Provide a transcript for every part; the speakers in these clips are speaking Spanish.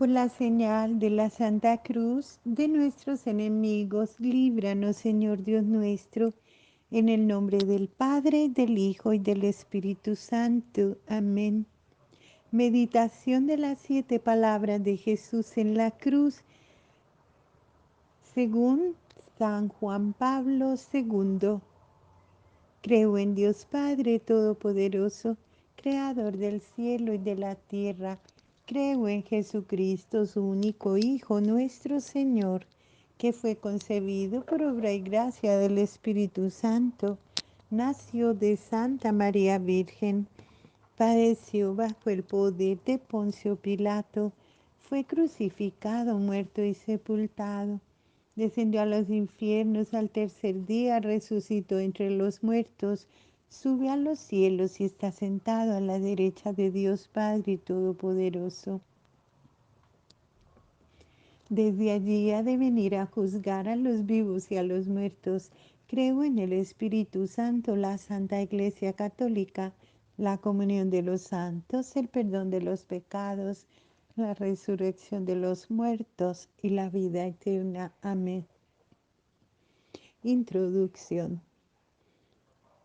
Por la señal de la Santa Cruz de nuestros enemigos, líbranos, Señor Dios nuestro, en el nombre del Padre, del Hijo y del Espíritu Santo. Amén. Meditación de las 7 palabras de Jesús en la cruz, según San Juan Pablo II. Creo en Dios Padre Todopoderoso, Creador del cielo y de la tierra. Creo en Jesucristo, su único Hijo, nuestro Señor, que fue concebido por obra y gracia del Espíritu Santo. Nació de Santa María Virgen, padeció bajo el poder de Poncio Pilato, fue crucificado, muerto y sepultado. Descendió a los infiernos, al tercer día resucitó entre los muertos, subió a los cielos y está sentado a la derecha de Dios Padre Todopoderoso. Desde allí ha de venir a juzgar a los vivos y a los muertos. Creo en el Espíritu Santo, la Santa Iglesia Católica, la comunión de los santos, el perdón de los pecados, la resurrección de los muertos y la vida eterna. Amén. Introducción.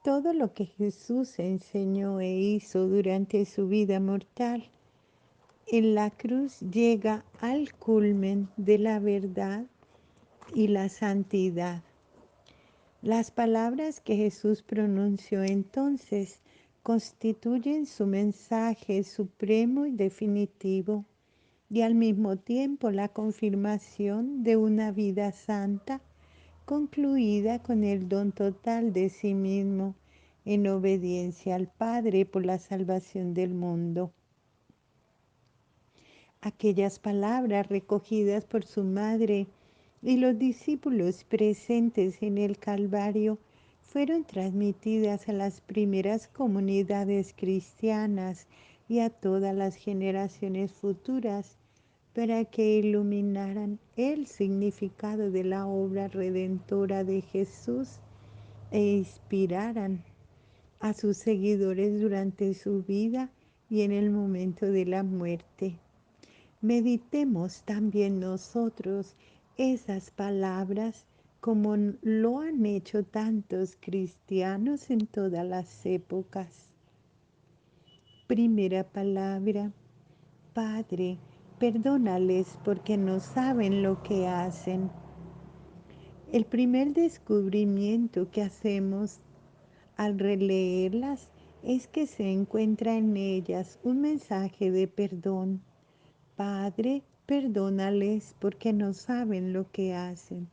Todo lo que Jesús enseñó e hizo durante su vida mortal en la cruz llega al culmen de la verdad y la santidad. Las palabras que Jesús pronunció entonces constituyen su mensaje supremo y definitivo, y al mismo tiempo la confirmación de una vida santa concluida con el don total de sí mismo en obediencia al Padre por la salvación del mundo. Aquellas palabras recogidas por su madre y los discípulos presentes en el Calvario fueron transmitidas a las primeras comunidades cristianas y a todas las generaciones futuras para que iluminaran el significado de la obra redentora de Jesús e inspiraran a sus seguidores durante su vida y en el momento de la muerte. Meditemos también nosotros esas palabras como lo han hecho tantos cristianos en todas las épocas. Primera palabra: Padre, perdónales porque no saben lo que hacen. El primer descubrimiento que hacemos al releerlas es que se encuentra en ellas un mensaje de perdón. Padre, perdónales porque no saben lo que hacen.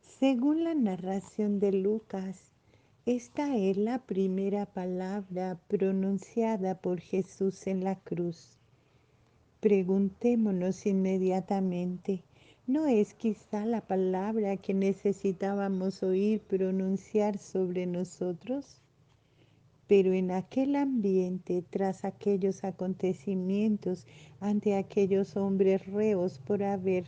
Según la narración de Lucas, esta es la primera palabra pronunciada por Jesús en la cruz. Preguntémonos inmediatamente, ¿no es quizá la palabra que necesitábamos oír pronunciar sobre nosotros? Pero en aquel ambiente, tras aquellos acontecimientos, ante aquellos hombres reos por haber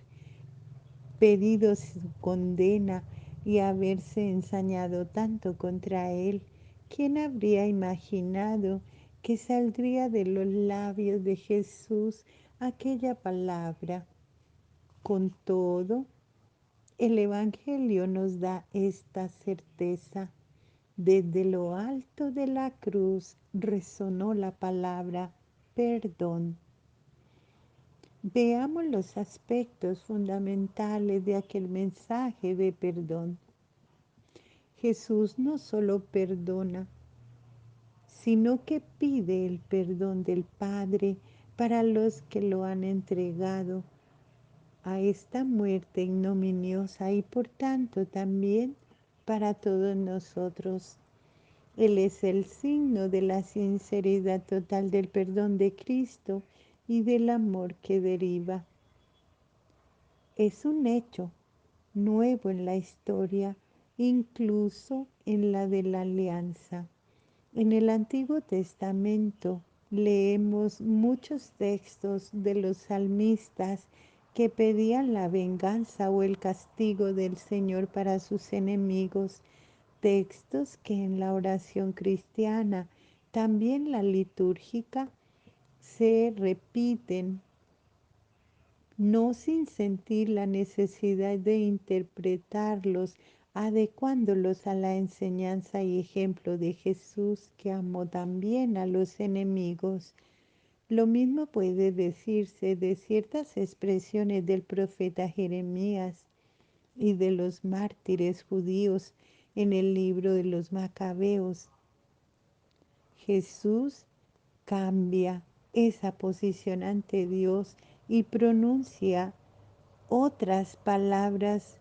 pedido su condena y haberse ensañado tanto contra él, ¿quién habría imaginado que saldría de los labios de Jesús aquella palabra? Con todo, el Evangelio nos da esta certeza. Desde lo alto de la cruz resonó la palabra perdón. Veamos los aspectos fundamentales de aquel mensaje de perdón. Jesús no solo perdona, sino que pide el perdón del Padre para los que lo han entregado a esta muerte ignominiosa y por tanto también para todos nosotros. Él es el signo de la sinceridad total del perdón de Cristo y del amor que deriva. Es un hecho nuevo en la historia, incluso en la de la alianza. En el Antiguo Testamento leemos muchos textos de los salmistas que pedían la venganza o el castigo del Señor para sus enemigos, textos que en la oración cristiana, también la litúrgica, se repiten no sin sentir la necesidad de interpretarlos, adecuándolos a la enseñanza y ejemplo de Jesús, que amó también a los enemigos. Lo mismo puede decirse de ciertas expresiones del profeta Jeremías y de los mártires judíos en el libro de los Macabeos. Jesús cambia esa posición ante Dios y pronuncia otras palabras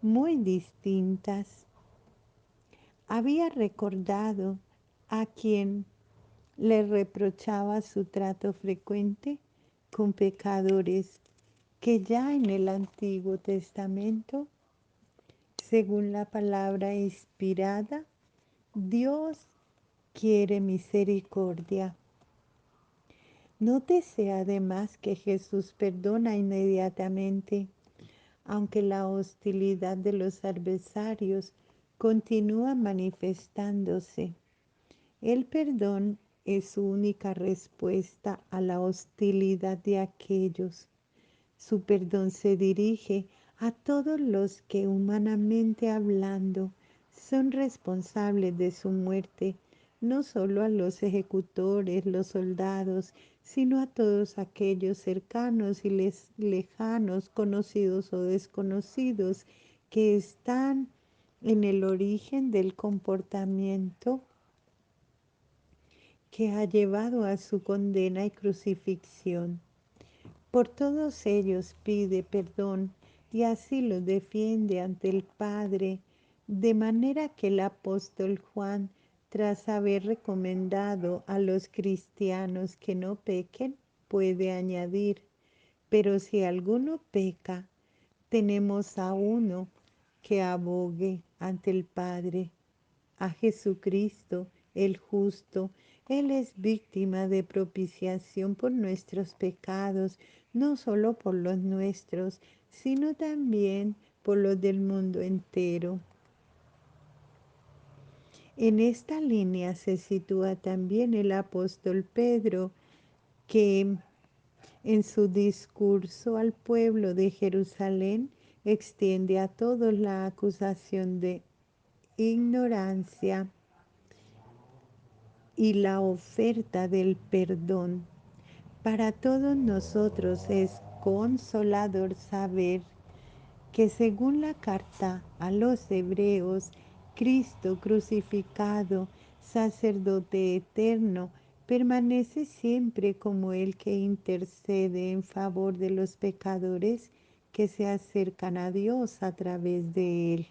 muy distintas. Había recordado a quien le reprochaba su trato frecuente con pecadores, que ya en el Antiguo Testamento, según la palabra inspirada, Dios quiere misericordia. Nótese además que Jesús perdona inmediatamente, aunque la hostilidad de los adversarios continúa manifestándose. El perdón es su única respuesta a la hostilidad de aquellos. Su perdón se dirige a todos los que, humanamente hablando, son responsables de su muerte, no solo a los ejecutores, los soldados, sino a todos aquellos cercanos y lejanos, conocidos o desconocidos, que están en el origen del comportamiento que ha llevado a su condena y crucifixión. Por todos ellos pide perdón y así los defiende ante el Padre, de manera que el apóstol Juan, tras haber recomendado a los cristianos que no pequen, puede añadir: pero si alguno peca, tenemos a uno que abogue ante el Padre, a Jesucristo el justo. Él es víctima de propiciación por nuestros pecados, no solo por los nuestros, sino también por los del mundo entero. En esta línea se sitúa también el apóstol Pedro, que en su discurso al pueblo de Jerusalén extiende a todos la acusación de ignorancia y la oferta del perdón. Para todos nosotros es consolador saber que, según la carta a los Hebreos, Cristo crucificado, sacerdote eterno, permanece siempre como el que intercede en favor de los pecadores que se acercan a Dios a través de él.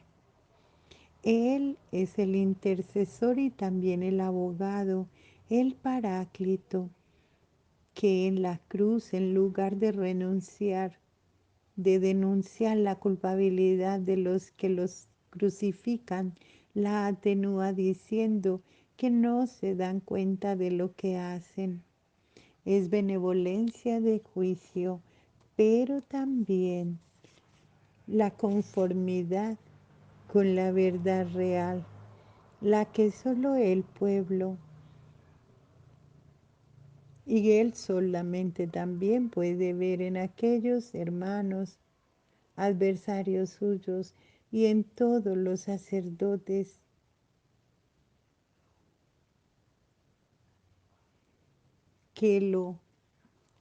Él es el intercesor y también el abogado, el paráclito, que en la cruz, en lugar de renunciar, de denunciar la culpabilidad de los que los crucifican, la atenúa diciendo que no se dan cuenta de lo que hacen. Es benevolencia de juicio, pero también la conformidad con la verdad real, la que solo el pueblo y él solamente también puede ver en aquellos hermanos, adversarios suyos, y en todos los sacerdotes que lo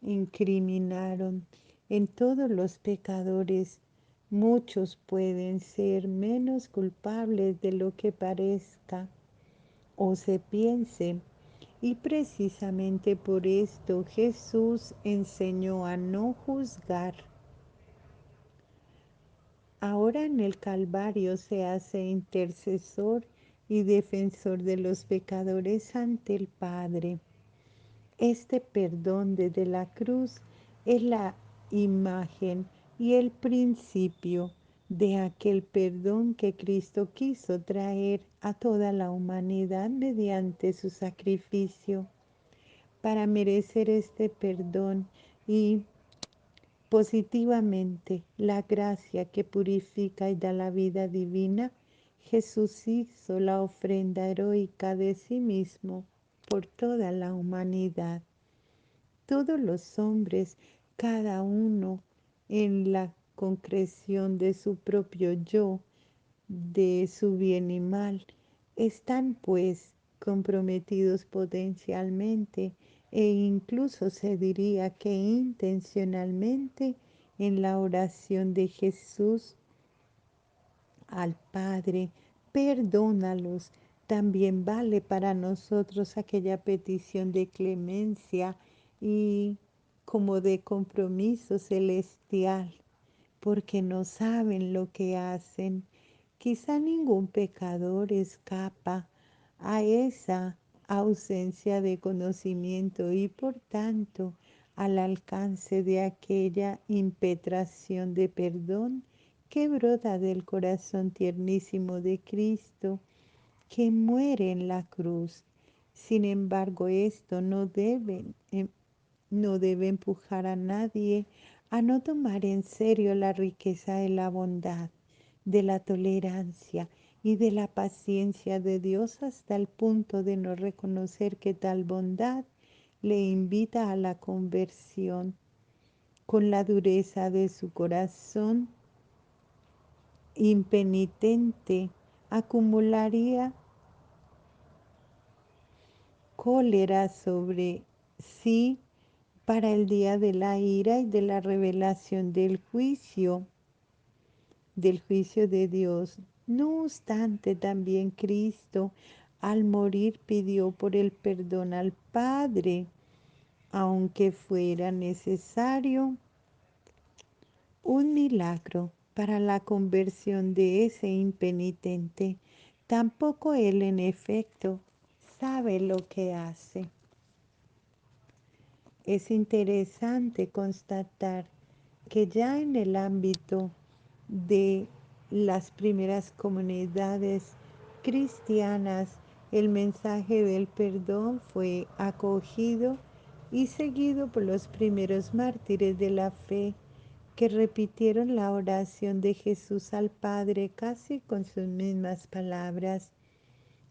incriminaron, en todos los pecadores. Muchos pueden ser menos culpables de lo que parezca o se piense. Y precisamente por esto Jesús enseñó a no juzgar. Ahora en el Calvario se hace intercesor y defensor de los pecadores ante el Padre. Este perdón desde la cruz es la imagen y el principio de aquel perdón que Cristo quiso traer a toda la humanidad mediante su sacrificio. Para merecer este perdón y positivamente la gracia que purifica y da la vida divina, Jesús hizo la ofrenda heroica de sí mismo por toda la humanidad. Todos los hombres, cada uno en la concreción de su propio yo, de su bien y mal, están pues comprometidos potencialmente e incluso se diría que intencionalmente en la oración de Jesús al Padre, perdónalos. También vale para nosotros aquella petición de clemencia y como de compromiso celestial, porque no saben lo que hacen. Quizá ningún pecador escapa a esa ausencia de conocimiento y por tanto al alcance de aquella impetración de perdón que brota del corazón tiernísimo de Cristo, que muere en la cruz. Sin embargo, esto no debe empujar a nadie a no tomar en serio la riqueza de la bondad, de la tolerancia y de la paciencia de Dios hasta el punto de no reconocer que tal bondad le invita a la conversión. Con la dureza de su corazón impenitente, acumularía cólera sobre sí para el día de la ira y de la revelación del juicio de Dios. No obstante, también Cristo al morir pidió por el perdón al Padre, aunque fuera necesario un milagro para la conversión de ese impenitente. Tampoco él en efecto sabe lo que hace. Es interesante constatar que ya en el ámbito de las primeras comunidades cristianas, el mensaje del perdón fue acogido y seguido por los primeros mártires de la fe que repitieron la oración de Jesús al Padre casi con sus mismas palabras.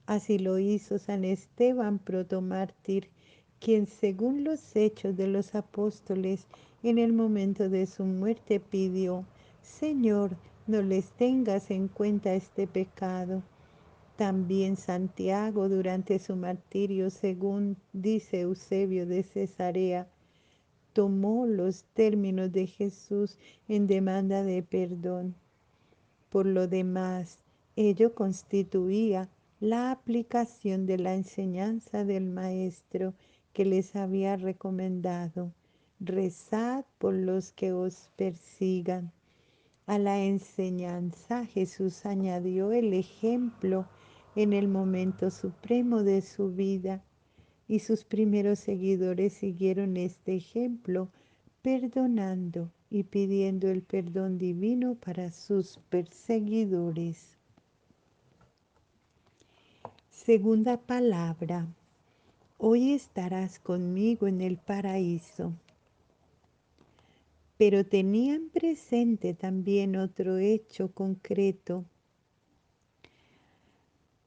Así lo hizo San Esteban protomártir, quien según los hechos de los apóstoles en el momento de su muerte pidió: Señor, no les tengas en cuenta este pecado. También Santiago durante su martirio, según dice Eusebio de Cesarea, tomó los términos de Jesús en demanda de perdón. Por lo demás, ello constituía la aplicación de la enseñanza del Maestro que les había recomendado: rezad por los que os persigan. A la enseñanza Jesús añadió el ejemplo en el momento supremo de su vida y sus primeros seguidores siguieron este ejemplo, perdonando y pidiendo el perdón divino para sus perseguidores. Segunda palabra: hoy estarás conmigo en el paraíso. Pero tenían presente también otro hecho concreto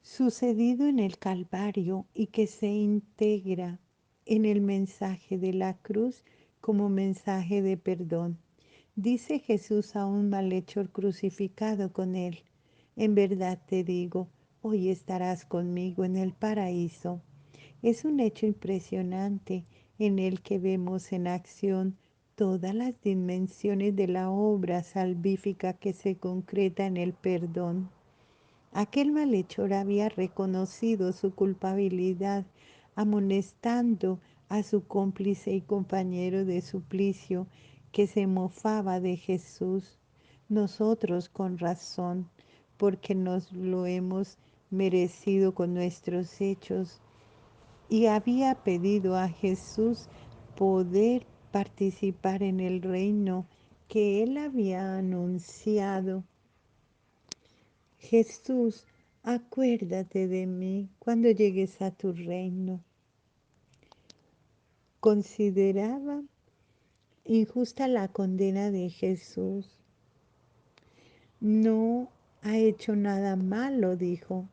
sucedido en el Calvario y que se integra en el mensaje de la cruz como mensaje de perdón. Dice Jesús a un malhechor crucificado con él: en verdad te digo, hoy estarás conmigo en el paraíso. Es un hecho impresionante en el que vemos en acción todas las dimensiones de la obra salvífica que se concreta en el perdón. Aquel malhechor había reconocido su culpabilidad, amonestando a su cómplice y compañero de suplicio, que se mofaba de Jesús. Nosotros con razón, porque nos lo hemos merecido con nuestros hechos, y había pedido a Jesús poder participar en el reino que él había anunciado. Jesús, acuérdate de mí cuando llegues a tu reino. Consideraba injusta la condena de Jesús. No ha hecho nada malo, dijo.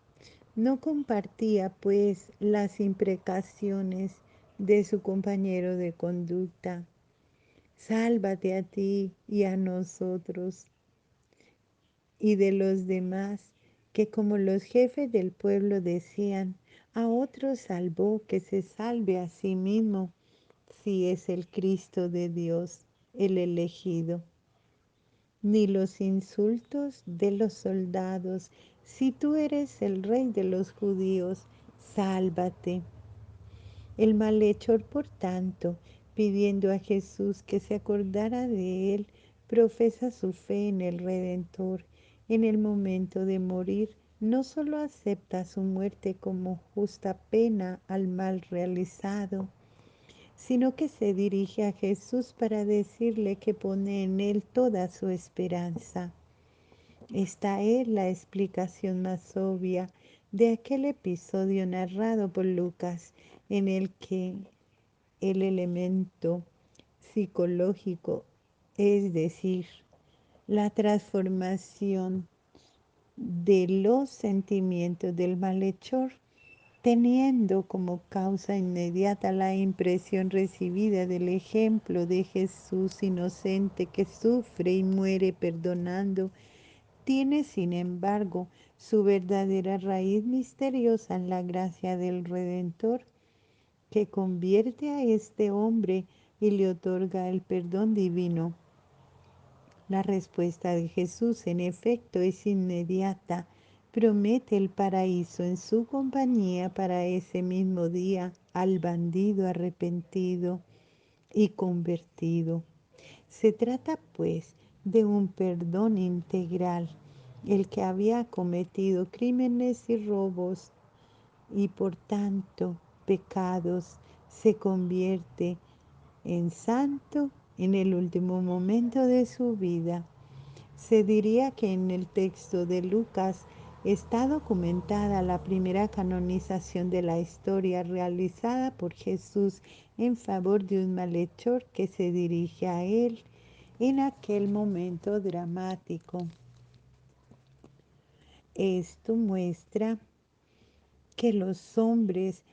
No compartía, pues, las imprecaciones de su compañero de conducta. Sálvate a ti y a nosotros y de los demás, que como los jefes del pueblo decían, a otro salvó, que se salve a sí mismo, si es el Cristo de Dios, el elegido. Ni los insultos de los soldados, si tú eres el rey de los judíos, sálvate. El malhechor, por tanto, pidiendo a Jesús que se acordara de él, profesa su fe en el Redentor. En el momento de morir, no solo acepta su muerte como justa pena al mal realizado, sino que se dirige a Jesús para decirle que pone en él toda su esperanza. Esta es la explicación más obvia de aquel episodio narrado por Lucas, en el que el elemento psicológico, es decir, la transformación de los sentimientos del malhechor, teniendo como causa inmediata la impresión recibida del ejemplo de Jesús inocente que sufre y muere perdonando, tiene sin embargo su verdadera raíz misteriosa en la gracia del Redentor, que convierte a este hombre y le otorga el perdón divino. La respuesta de Jesús, en efecto, es inmediata. Promete el paraíso en su compañía para ese mismo día al bandido arrepentido y convertido. Se trata, pues, de un perdón integral. El que había cometido crímenes y robos y por tanto pecados se convierte en santo en el último momento de su vida. Se diría que en el texto de Lucas está documentada la primera canonización de la historia realizada por Jesús en favor de un malhechor que se dirige a él en aquel momento dramático. Esto muestra que los hombres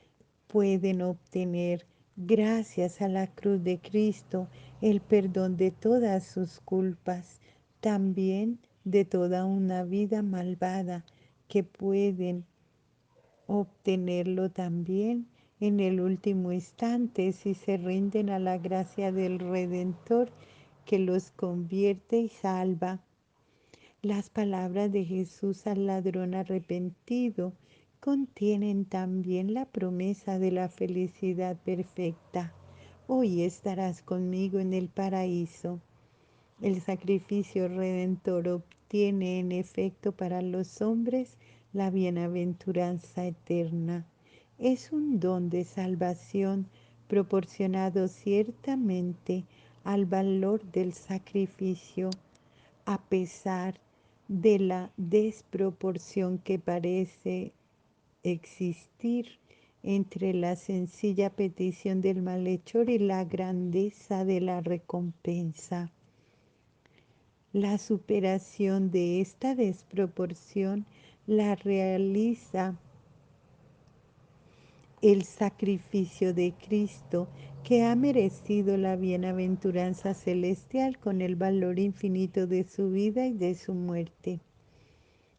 pueden obtener, gracias a la cruz de Cristo, el perdón de todas sus culpas, también de toda una vida malvada, que pueden obtenerlo también en el último instante si se rinden a la gracia del Redentor que los convierte y salva. Las palabras de Jesús al ladrón arrepentido contienen también la promesa de la felicidad perfecta. Hoy estarás conmigo en el paraíso. El sacrificio redentor obtiene en efecto para los hombres la bienaventuranza eterna. Es un don de salvación proporcionado ciertamente al valor del sacrificio, a pesar de la desproporción que parece existir entre la sencilla petición del malhechor y la grandeza de la recompensa. La superación de esta desproporción la realiza el sacrificio de Cristo, que ha merecido la bienaventuranza celestial con el valor infinito de su vida y de su muerte.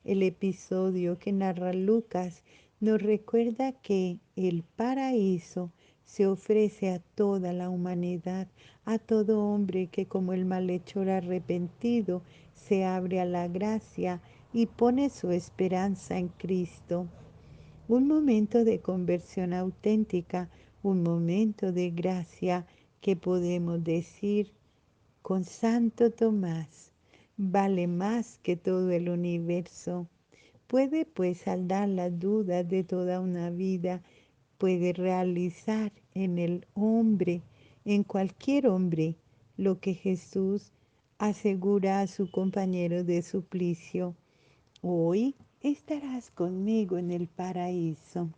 El episodio que narra Lucas nos recuerda que el paraíso se ofrece a toda la humanidad, a todo hombre que como el malhechor arrepentido se abre a la gracia y pone su esperanza en Cristo. Un momento de conversión auténtica, un momento de gracia que podemos decir con Santo Tomás, vale más que todo el universo. Puede pues saldar las dudas de toda una vida, puede realizar en el hombre, en cualquier hombre, lo que Jesús asegura a su compañero de suplicio. Hoy estarás conmigo en el paraíso.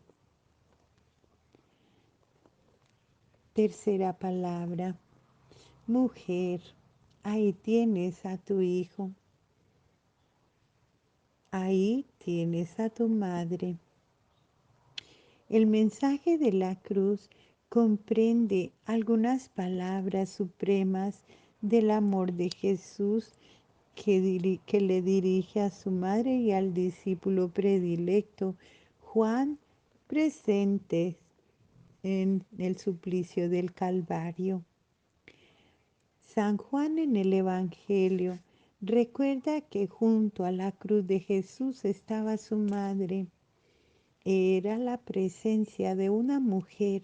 Tercera palabra, mujer, ahí tienes a tu hijo, ahí tienes a tu madre. El mensaje de la cruz comprende algunas palabras supremas del amor de Jesús que le dirige a su madre y al discípulo predilecto, Juan, presentes en el suplicio del Calvario. San Juan en el Evangelio recuerda que junto a la cruz de Jesús estaba su madre. Era la presencia de una mujer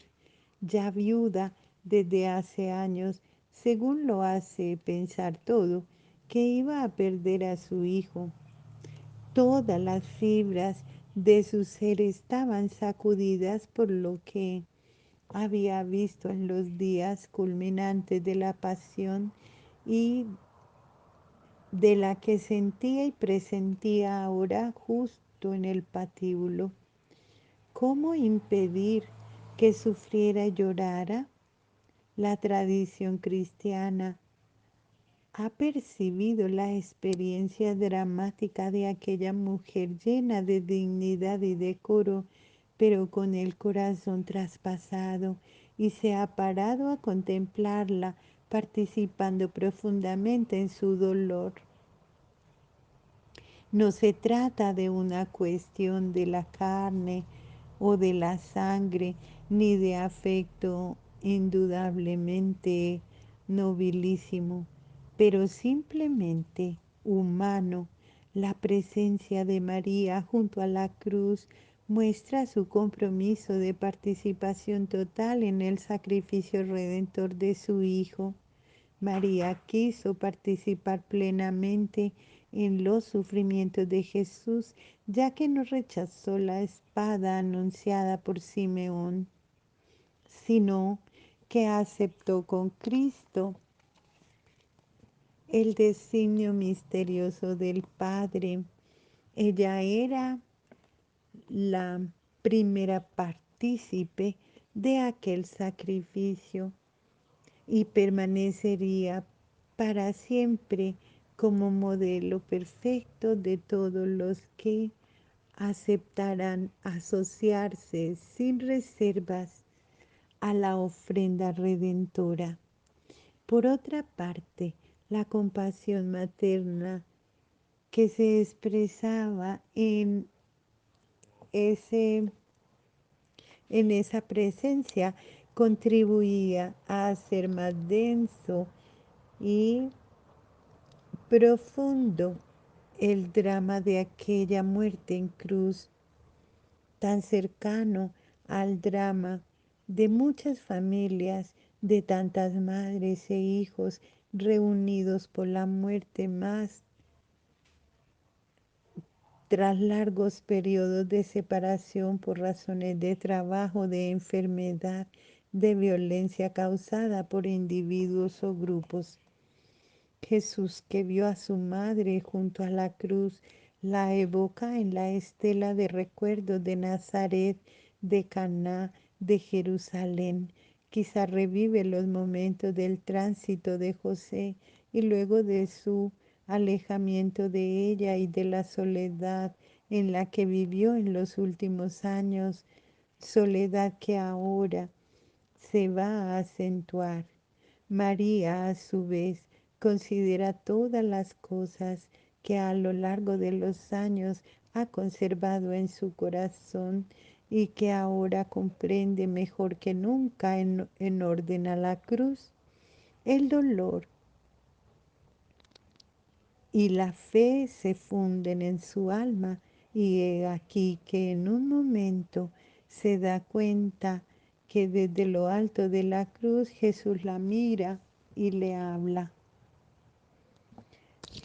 ya viuda desde hace años, según lo hace pensar todo, que iba a perder a su hijo. Todas las fibras de su ser estaban sacudidas por lo que había visto en los días culminantes de la pasión y de la que sentía y presentía ahora justo en el patíbulo. ¿Cómo impedir que sufriera y llorara? La tradición cristiana ha percibido la experiencia dramática de aquella mujer llena de dignidad y decoro, pero con el corazón traspasado, y se ha parado a contemplarla, participando profundamente en su dolor. No se trata de una cuestión de la carne o de la sangre, ni de afecto indudablemente nobilísimo, pero simplemente humano. La presencia de María junto a la cruz muestra su compromiso de participación total en el sacrificio redentor de su Hijo. María quiso participar plenamente en los sufrimientos de Jesús, ya que no rechazó la espada anunciada por Simeón, sino que aceptó con Cristo el designio misterioso del Padre. Ella era la primera partícipe de aquel sacrificio y permanecería para siempre como modelo perfecto de todos los que aceptarán asociarse sin reservas a la ofrenda redentora. Por otra parte, la compasión materna que se expresaba ese, en esa presencia contribuía a hacer más denso y profundo el drama de aquella muerte en cruz, tan cercano al drama de muchas familias, de tantas madres e hijos reunidos por la muerte más tras largos periodos de separación por razones de trabajo, de enfermedad, de violencia causada por individuos o grupos. Jesús, que vio a su madre junto a la cruz, la evoca en la estela de recuerdos de Nazaret, de Caná, de Jerusalén. Quizá revive los momentos del tránsito de José y luego de su alejamiento de ella y de la soledad en la que vivió en los últimos años, soledad que ahora se va a acentuar. María, a su vez, considera todas las cosas que a lo largo de los años ha conservado en su corazón y que ahora comprende mejor que nunca en orden a la cruz. El dolor y la fe se funden en su alma y he aquí que en un momento se da cuenta que desde lo alto de la cruz Jesús la mira y le habla.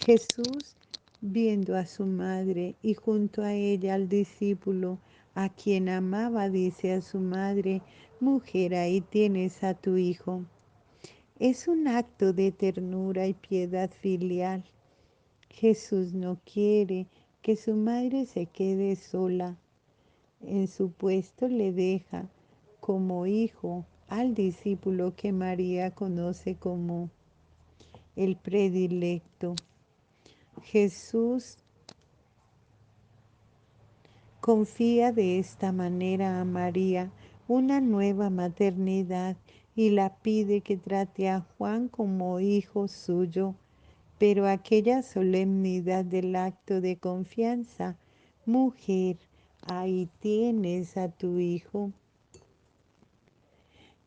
Jesús, viendo a su madre y junto a ella al discípulo a quien amaba, dice a su madre: mujer, ahí tienes a tu hijo. Es un acto de ternura y piedad filial. Jesús no quiere que su madre se quede sola. En su puesto le deja como hijo al discípulo que María conoce como el predilecto. Jesús confía de esta manera a María una nueva maternidad y la pide que trate a Juan como hijo suyo, pero aquella solemnidad del acto de confianza, mujer, ahí tienes a tu hijo,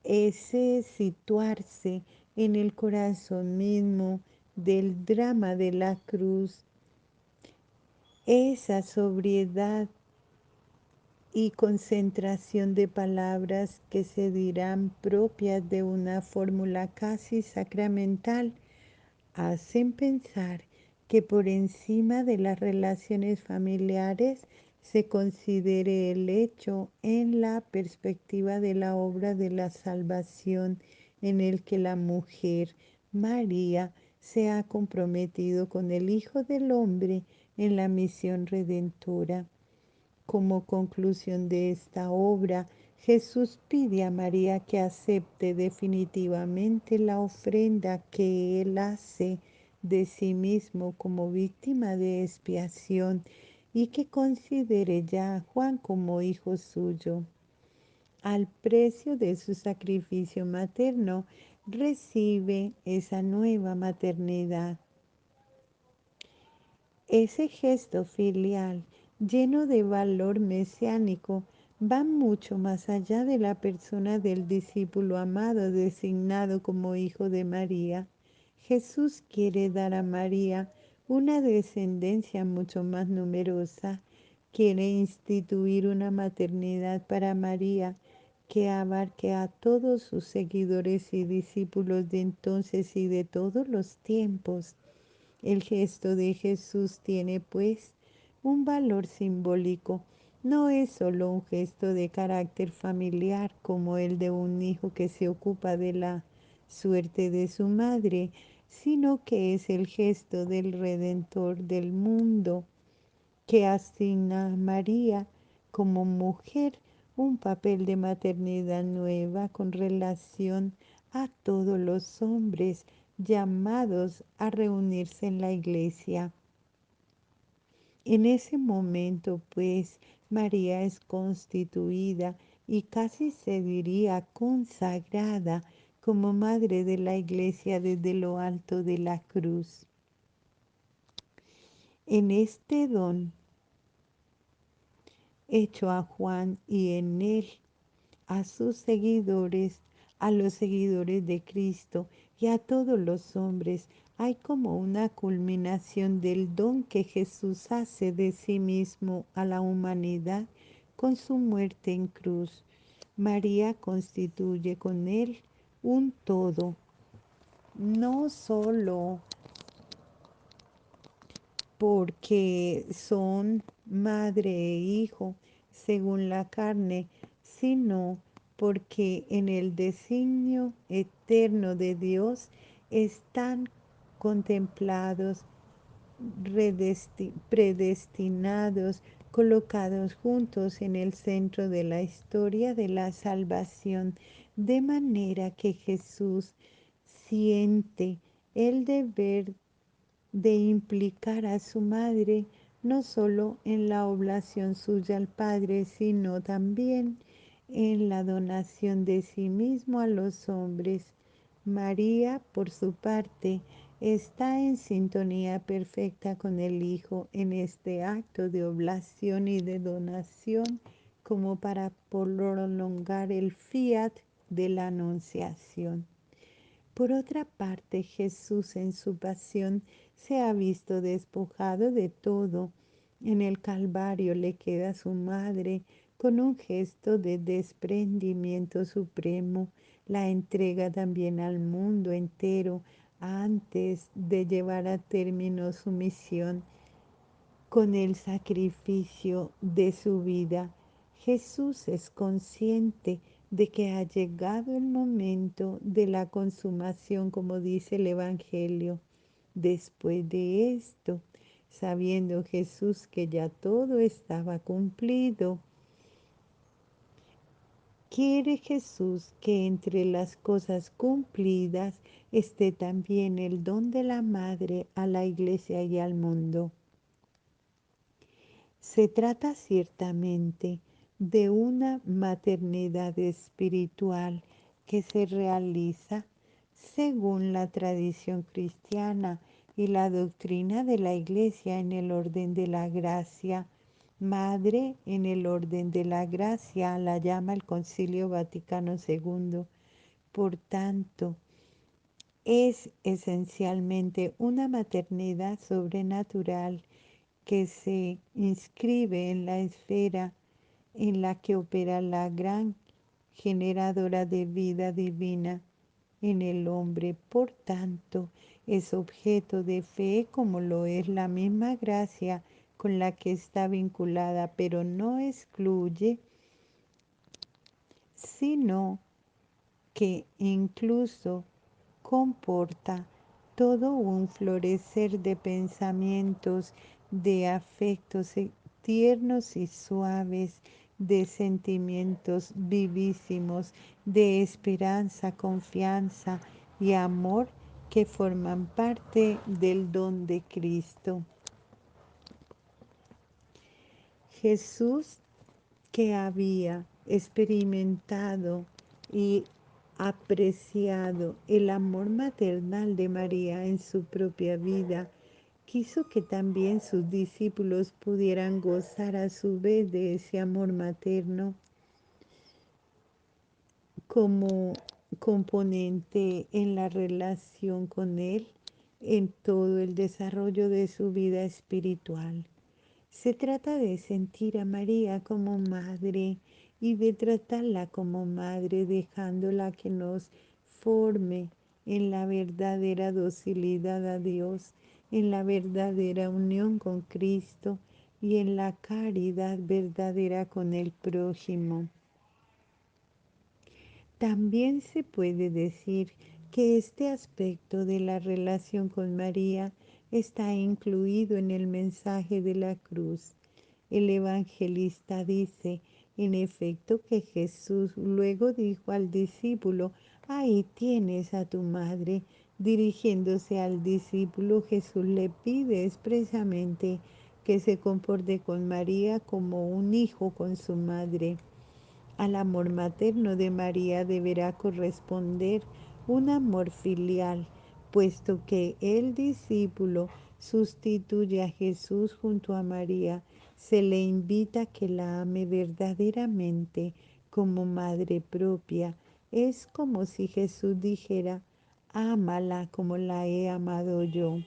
ese situarse en el corazón mismo del drama de la cruz, esa sobriedad y concentración de palabras que se dirán propias de una fórmula casi sacramental, hacen pensar que por encima de las relaciones familiares se considere el hecho en la perspectiva de la obra de la salvación en el que la mujer, María, se ha comprometido con el Hijo del Hombre en la misión redentora. Como conclusión de esta obra, Jesús pide a María que acepte definitivamente la ofrenda que Él hace de sí mismo como víctima de expiación y que considere ya a Juan como hijo suyo. Al precio de su sacrificio materno, recibe esa nueva maternidad. Ese gesto filial, lleno de valor mesiánico, va mucho más allá de la persona del discípulo amado designado como hijo de María. Jesús quiere dar a María una descendencia mucho más numerosa. Quiere instituir una maternidad para María que abarque a todos sus seguidores y discípulos de entonces y de todos los tiempos. El gesto de Jesús tiene, pues, un valor simbólico. No es solo un gesto de carácter familiar como el de un hijo que se ocupa de la suerte de su madre, sino que es el gesto del Redentor del mundo que asigna a María como mujer un papel de maternidad nueva con relación a todos los hombres llamados a reunirse en la iglesia. En ese momento, pues, María es constituida y casi se diría consagrada como madre de la iglesia desde lo alto de la cruz. En este don hecho a Juan y en él a sus seguidores, a los seguidores de Cristo y a todos los hombres, hay como una culminación del don que Jesús hace de sí mismo a la humanidad con su muerte en cruz. María constituye con él un todo, no solo porque son madre e hijo según la carne, sino porque en el designio eterno de Dios están contemplados, predestinados, colocados juntos en el centro de la historia de la salvación, de manera que Jesús siente el deber de implicar a su madre no solo en la oblación suya al Padre, sino también en la donación de sí mismo a los hombres. María, por su parte, está en sintonía perfecta con el Hijo en este acto de oblación y de donación como para prolongar el fiat de la anunciación. Por otra parte, Jesús en su pasión se ha visto despojado de todo. En el Calvario le queda su madre con un gesto de desprendimiento supremo, la entrega también al mundo entero antes de llevar a término su misión con el sacrificio de su vida. Jesús es consciente de que ha llegado el momento de la consumación, como dice el Evangelio. Después de esto, sabiendo Jesús que ya todo estaba cumplido, quiere Jesús que entre las cosas cumplidas esté también el don de la Madre a la Iglesia y al mundo. Se trata ciertamente de una maternidad espiritual que se realiza según la tradición cristiana y la doctrina de la Iglesia en el orden de la gracia. Madre en el orden de la gracia la llama el Concilio Vaticano II. Por tanto, es esencialmente una maternidad sobrenatural que se inscribe en la esfera en la que opera la gran generadora de vida divina en el hombre. Por tanto, es objeto de fe como lo es la misma gracia con la que está vinculada, pero no excluye, sino que incluso comporta todo un florecer de pensamientos, de afectos tiernos y suaves, de sentimientos vivísimos, de esperanza, confianza y amor que forman parte del don de Cristo. Jesús, que había experimentado y apreciado el amor maternal de María en su propia vida, quiso que también sus discípulos pudieran gozar a su vez de ese amor materno como componente en la relación con Él en todo el desarrollo de su vida espiritual. Se trata de sentir a María como madre y de tratarla como madre, dejándola que nos forme en la verdadera docilidad a Dios, en la verdadera unión con Cristo y en la caridad verdadera con el prójimo. También se puede decir que este aspecto de la relación con María está incluido en el mensaje de la cruz. El evangelista dice, en efecto, que Jesús luego dijo al discípulo, ahí tienes a tu madre. Dirigiéndose al discípulo, Jesús le pide expresamente que se comporte con María como un hijo con su madre. Al amor materno de María deberá corresponder un amor filial, puesto que el discípulo sustituye a Jesús junto a María. Se le invita a que la ame verdaderamente como madre propia. Es como si Jesús dijera, ámala como la he amado yo.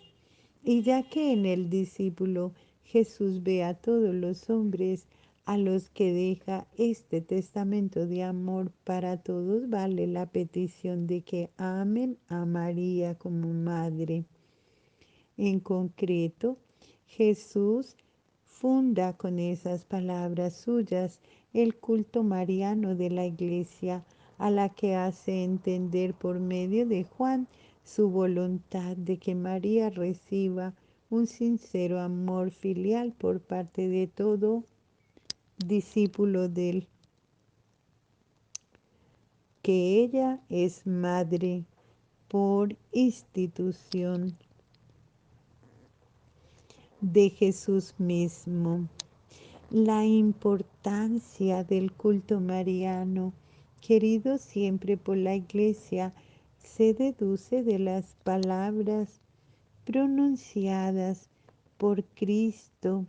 Y ya que en el discípulo Jesús ve a todos los hombres a los que deja este testamento de amor para todos, vale la petición de que amen a María como madre. En concreto, Jesús funda con esas palabras suyas el culto mariano de la Iglesia, a la que hace entender por medio de Juan su voluntad de que María reciba un sincero amor filial por parte de todo discípulo de él, que ella es madre por institución de Jesús mismo. La importancia del culto mariano, querido siempre por la Iglesia, se deduce de las palabras pronunciadas por Cristo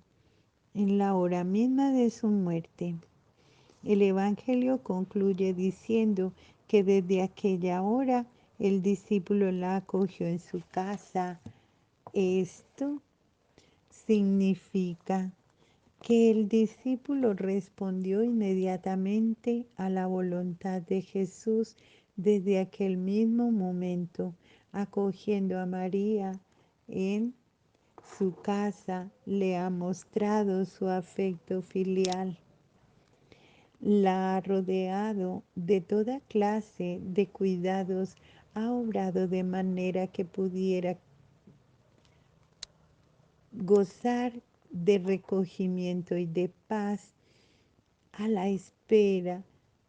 en la hora misma de su muerte. El Evangelio concluye diciendo que desde aquella hora el discípulo la acogió en su casa. Esto significa que el discípulo respondió inmediatamente a la voluntad de Jesús desde aquel mismo momento, acogiendo a María en su casa, le ha mostrado su afecto filial, la ha rodeado de toda clase de cuidados, ha obrado de manera que pudiera gozar de recogimiento y de paz a la espera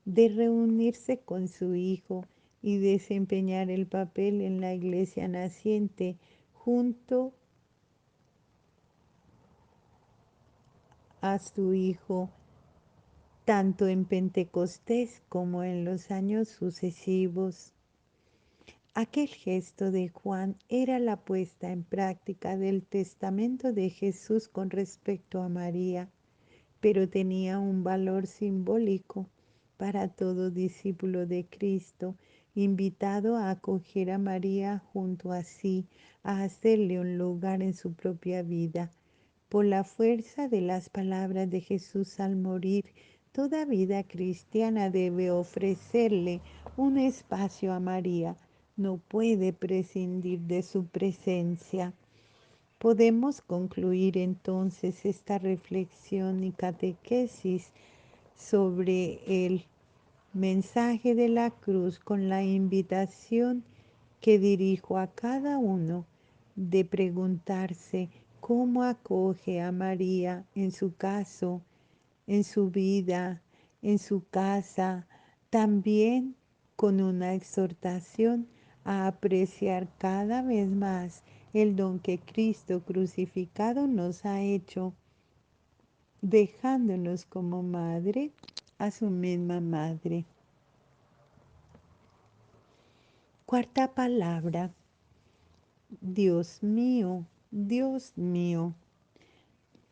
de reunirse con su hijo y desempeñar el papel en la iglesia naciente junto a su hijo tanto en Pentecostés como en los años sucesivos. Aquel gesto de Juan era la puesta en práctica del testamento de Jesús con respecto a María, pero tenía un valor simbólico para todo discípulo de Cristo, invitado a acoger a María junto a sí, a hacerle un lugar en su propia vida. Por la fuerza de las palabras de Jesús al morir, toda vida cristiana debe ofrecerle un espacio a María. No puede prescindir de su presencia. Podemos concluir entonces esta reflexión y catequesis sobre el mensaje de la cruz con la invitación que dirijo a cada uno de preguntarse cómo acoge a María en su caso, en su vida, en su casa, también con una exhortación a apreciar cada vez más el don que Cristo crucificado nos ha hecho, dejándonos como madre a su misma madre. Cuarta palabra, Dios mío,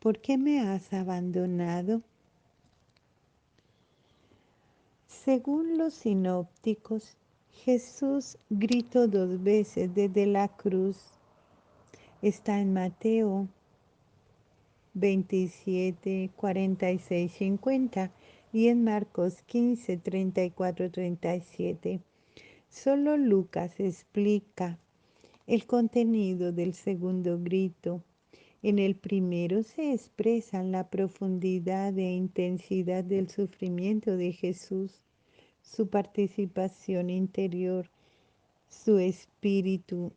¿por qué me has abandonado? Según los sinópticos, Jesús gritó 2 veces desde la cruz. Está en Mateo 27, 46, 50 y en Marcos 15, 34, 37. Solo Lucas explica el contenido del segundo grito. En el primero se expresa la profundidad e intensidad del sufrimiento de Jesús, su participación interior, su espíritu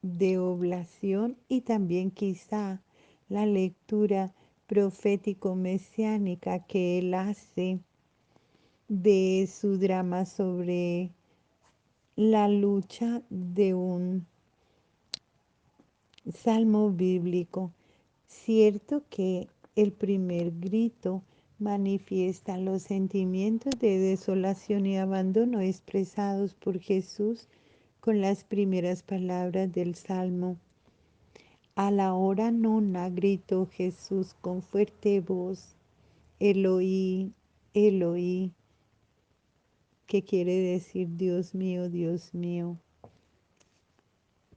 de oblación y también quizá la lectura profético-mesiánica que él hace de su drama sobre la lucha de un salmo bíblico. Cierto que el primer grito manifiesta los sentimientos de desolación y abandono expresados por Jesús con las primeras palabras del salmo. A la hora nona gritó Jesús con fuerte voz, Eloí, Eloí, que quiere decir Dios mío,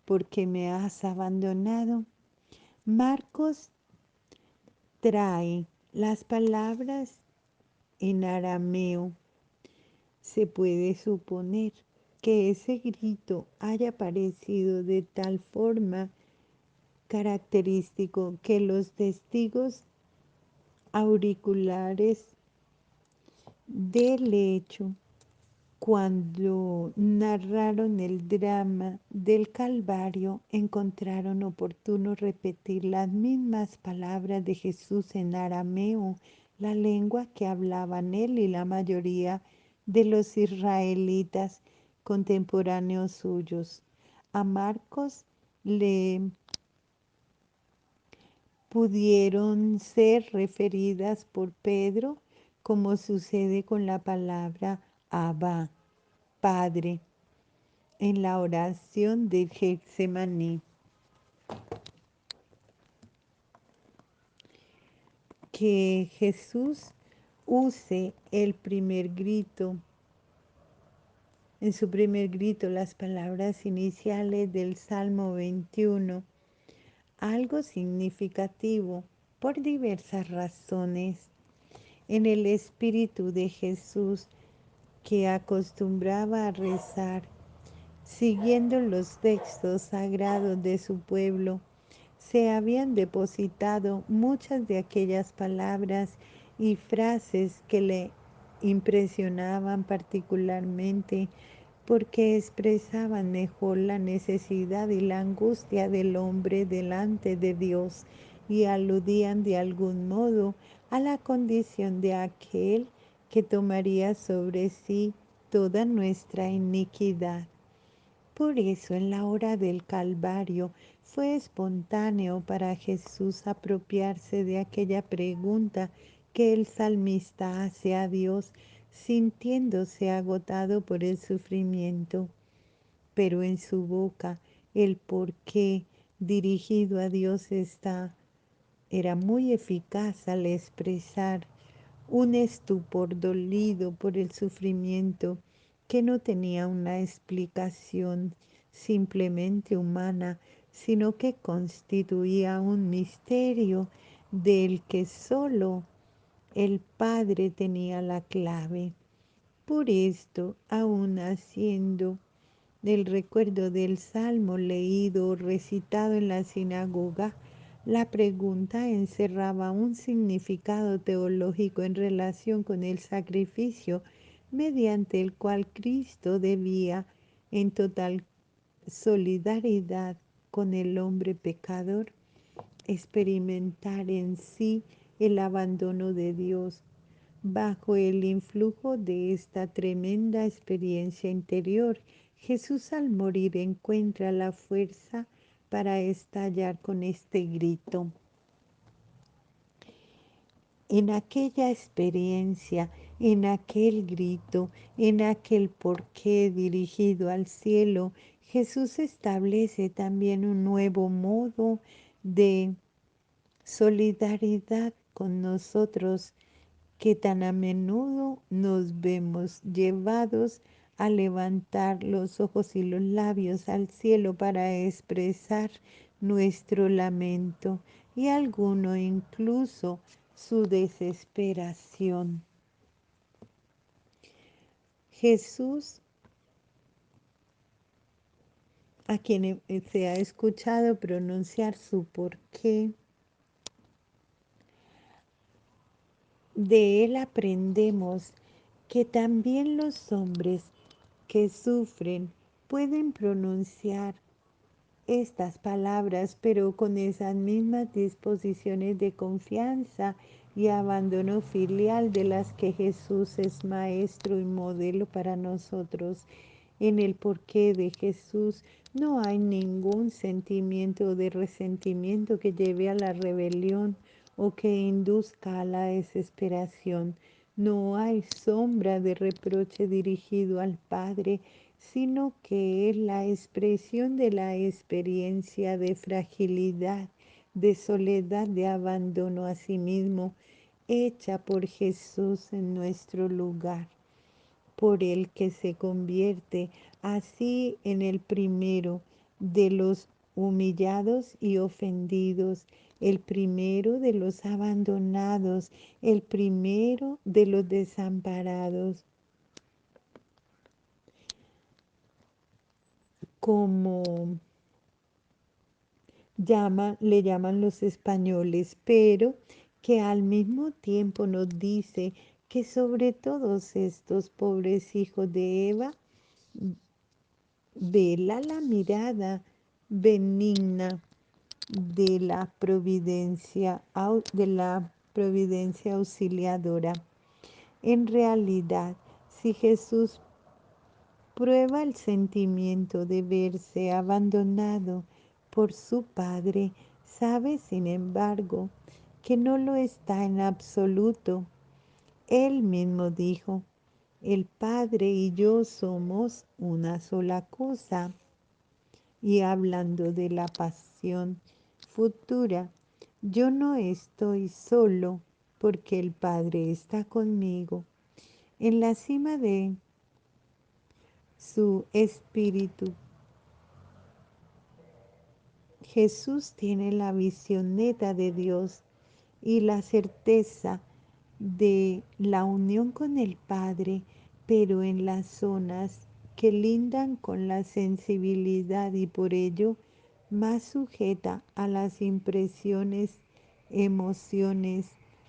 ¿por qué me has abandonado? Marcos trae las palabras en arameo. Se puede suponer que ese grito haya aparecido de tal forma característico que los testigos auriculares del hecho, cuando narraron el drama del Calvario, encontraron oportuno repetir las mismas palabras de Jesús en arameo, la lengua que hablaban él y la mayoría de los israelitas contemporáneos suyos. A Marcos le pudieron ser referidas por Pedro, como sucede con la palabra Abba, Padre, en la oración de Getsemaní. Que Jesús use el primer grito, en su primer grito, las palabras iniciales del Salmo 21, algo significativo por diversas razones. En el espíritu de Jesús, que acostumbraba a rezar, siguiendo los textos sagrados de su pueblo, se habían depositado muchas de aquellas palabras y frases que le impresionaban particularmente porque expresaban mejor la necesidad y la angustia del hombre delante de Dios y aludían de algún modo a la condición de aquel que tomaría sobre sí toda nuestra iniquidad. Por eso en la hora del Calvario fue espontáneo para Jesús apropiarse de aquella pregunta que el salmista hace a Dios sintiéndose agotado por el sufrimiento, pero en su boca el porqué dirigido a Dios era muy eficaz al expresar un estupor dolido por el sufrimiento que no tenía una explicación simplemente humana, sino que constituía un misterio del que solo el Padre tenía la clave. Por esto, aun haciendo del recuerdo del salmo leído o recitado en la sinagoga, la pregunta encerraba un significado teológico en relación con el sacrificio mediante el cual Cristo debía, en total solidaridad con el hombre pecador, experimentar en sí el abandono de Dios. Bajo el influjo de esta tremenda experiencia interior, Jesús al morir encuentra la fuerza para estallar con este grito. En aquella experiencia, en aquel grito, en aquel porqué dirigido al cielo, Jesús establece también un nuevo modo de solidaridad con nosotros que tan a menudo nos vemos llevados a levantar los ojos y los labios al cielo para expresar nuestro lamento y alguno incluso su desesperación. Jesús, a quien se ha escuchado pronunciar su porqué, de él aprendemos que también los hombres que sufren pueden pronunciar estas palabras, pero con esas mismas disposiciones de confianza y abandono filial de las que Jesús es maestro y modelo para nosotros. En el porqué de Jesús no hay ningún sentimiento de resentimiento que lleve a la rebelión o que induzca a la desesperación. No hay sombra de reproche dirigido al Padre, sino que es la expresión de la experiencia de fragilidad, de soledad, de abandono a sí mismo, hecha por Jesús en nuestro lugar, por el que se convierte así en el primero de los humillados y ofendidos, el primero de los abandonados, el primero de los desamparados. Como le llaman los españoles, pero que al mismo tiempo nos dice que sobre todos estos pobres hijos de Eva, vela la mirada benigna de la providencia auxiliadora. En realidad, si Jesús prueba el sentimiento de verse abandonado por su Padre, sabe, sin embargo, que no lo está en absoluto. Él mismo dijo, el Padre y yo somos una sola cosa. Y hablando de la pasión futura, yo no estoy solo porque el Padre está conmigo. En la cima de su espíritu, Jesús tiene la visión neta de Dios y la certeza de la unión con el Padre, pero en las zonas que lindan con la sensibilidad y por ello más sujeta a las impresiones, emociones,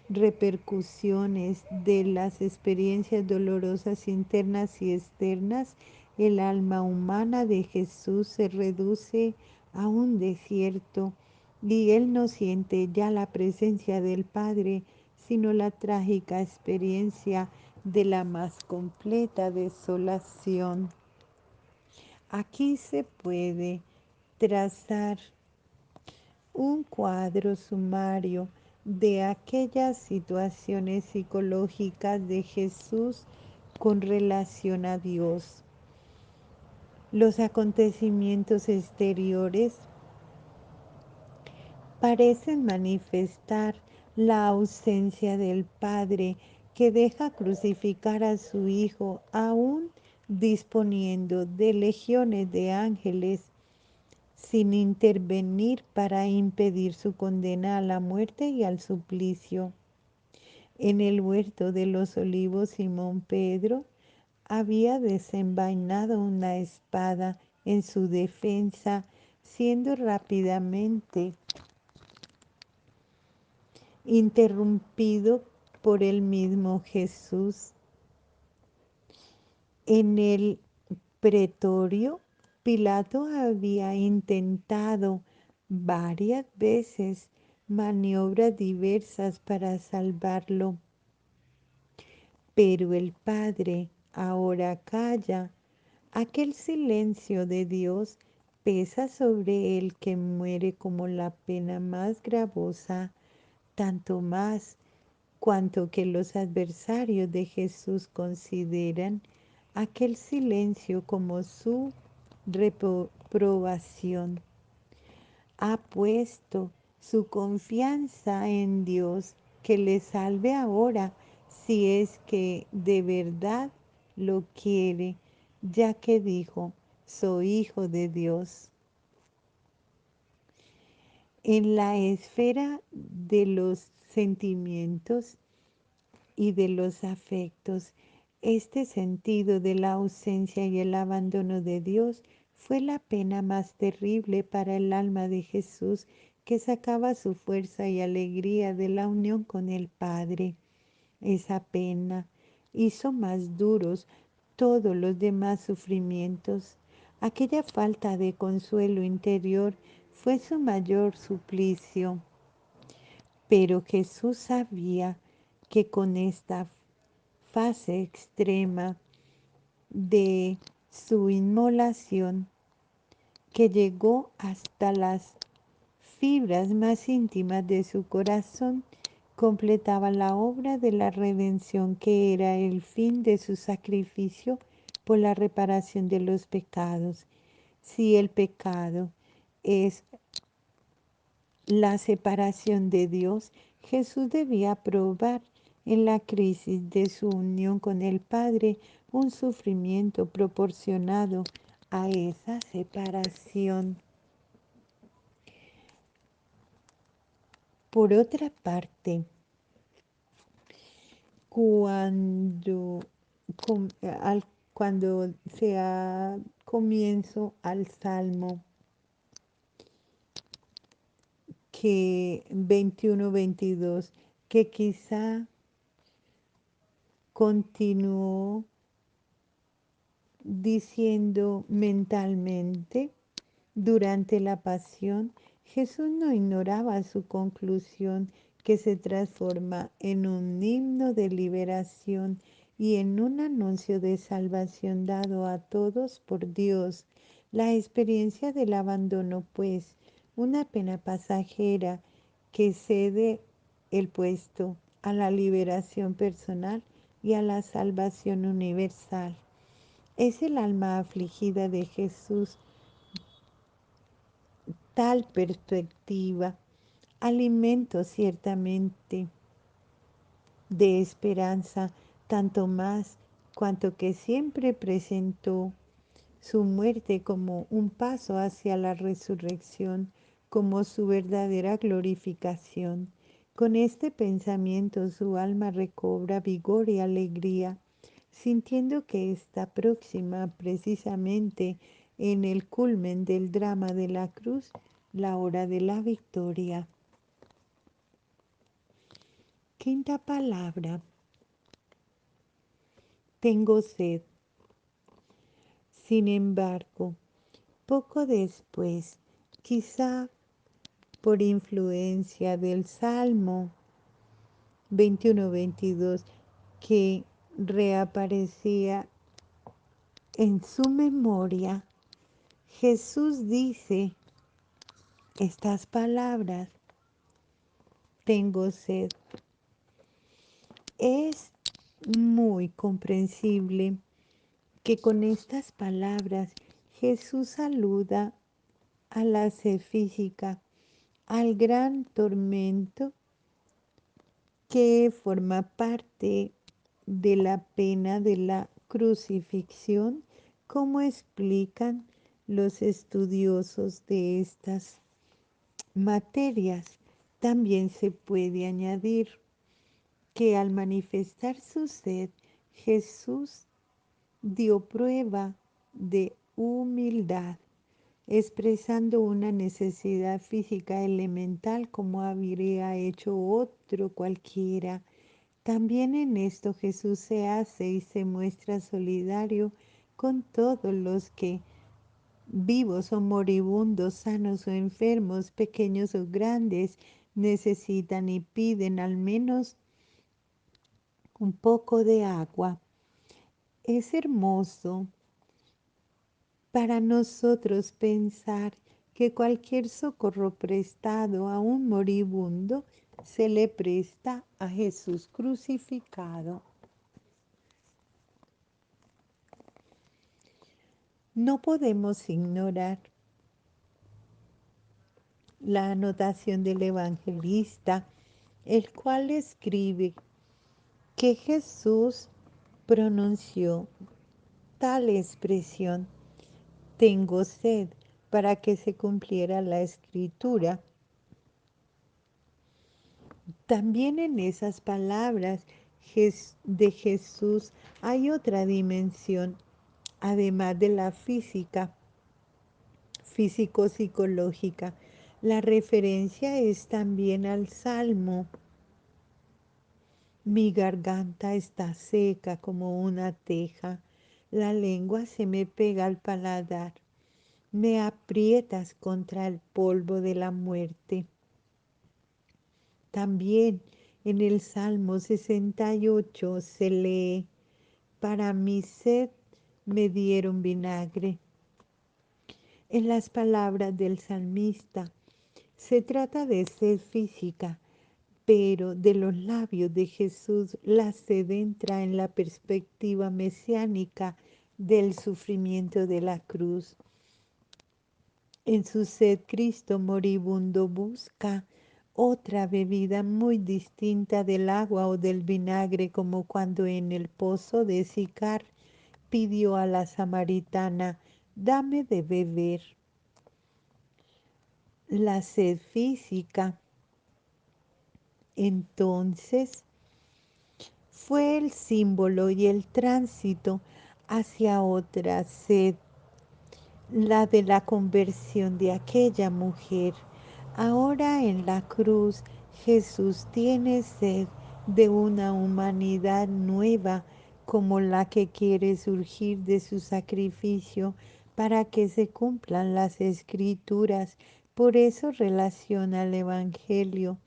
repercusiones de las experiencias dolorosas internas y externas, el alma humana de Jesús se reduce a un desierto y él no siente ya la presencia del Padre, sino la trágica experiencia de la más completa desolación. Aquí se puede trazar un cuadro sumario de aquellas situaciones psicológicas de Jesús con relación a Dios. Los acontecimientos exteriores parecen manifestar la ausencia del Padre que deja crucificar a su Hijo, aún disponiendo de legiones de ángeles sin intervenir para impedir su condena a la muerte y al suplicio. En el huerto de los olivos, Simón Pedro había desenvainado una espada en su defensa, siendo rápidamente interrumpido por el mismo Jesús. En el pretorio, Pilato había intentado varias veces maniobras diversas para salvarlo, pero el Padre ahora calla. Aquel silencio de Dios pesa sobre el que muere como la pena más gravosa, tanto más cuanto que los adversarios de Jesús consideran aquel silencio como su reprobación. Ha puesto su confianza en Dios que le salve ahora si es que de verdad lo quiere, ya que dijo, soy hijo de Dios. En la esfera de los sentimientos y de los afectos, este sentido de la ausencia y el abandono de Dios fue la pena más terrible para el alma de Jesús, que sacaba su fuerza y alegría de la unión con el Padre. Esa pena hizo más duros todos los demás sufrimientos. Aquella falta de consuelo interior fue su mayor suplicio. Pero Jesús sabía que con esta fase extrema de su inmolación, que llegó hasta las fibras más íntimas de su corazón, completaba la obra de la redención, que era el fin de su sacrificio por la reparación de los pecados. Si el pecado es la separación de Dios, Jesús debía probar en la crisis de su unión con el Padre un sufrimiento proporcionado a esa separación. Por otra parte, cuando, cuando se da comienzo al Salmo que 21-22, que quizá continuó diciendo mentalmente durante la pasión, Jesús no ignoraba su conclusión, que se transforma en un himno de liberación y en un anuncio de salvación dado a todos por Dios. La experiencia del abandono, pues, una pena pasajera que cede el puesto a la liberación personal y a la salvación universal. Es el alma afligida de Jesús. Tal perspectiva, alimento ciertamente de esperanza, tanto más cuanto que siempre presentó su muerte como un paso hacia la resurrección, como su verdadera glorificación. Con este pensamiento su alma recobra vigor y alegría, sintiendo que está próxima precisamente en el culmen del drama de la cruz, la hora de la victoria. Quinta palabra. Tengo sed. Sin embargo, poco después, quizá por influencia del Salmo 21-22, que reaparecía en su memoria, Jesús dice estas palabras: tengo sed. Es muy comprensible que con estas palabras Jesús saluda a la sed física, al gran tormento que forma parte de la pena de la crucifixión, como explican los estudiosos de estas materias. También se puede añadir que al manifestar su sed, Jesús dio prueba de humildad, expresando una necesidad física elemental como habría hecho otro cualquiera. También en esto Jesús se hace y se muestra solidario con todos los que, vivos o moribundos, sanos o enfermos, pequeños o grandes, necesitan y piden al menos un poco de agua. Es hermoso para nosotros pensar que cualquier socorro prestado a un moribundo se le presta a Jesús crucificado. No podemos ignorar la anotación del evangelista, el cual escribe que Jesús pronunció tal expresión: tengo sed, para que se cumpliera la escritura. También en esas palabras de Jesús hay otra dimensión, además de la física, físico-psicológica. La referencia es también al Salmo: mi garganta está seca como una teja, la lengua se me pega al paladar, me aprietas contra el polvo de la muerte. También en el Salmo 68 se lee: para mi sed me dieron vinagre. En las palabras del salmista se trata de sed física, pero de los labios de Jesús la sed entra en la perspectiva mesiánica del sufrimiento de la cruz. En su sed, Cristo moribundo busca otra bebida muy distinta del agua o del vinagre, como cuando en el pozo de Sicar pidió a la samaritana: dame de beber. La sed física, entonces, fue el símbolo y el tránsito hacia otra sed, la de la conversión de aquella mujer. Ahora en la cruz Jesús tiene sed de una humanidad nueva, como la que quiere surgir de su sacrificio para que se cumplan las escrituras. Por eso relaciona el Evangelio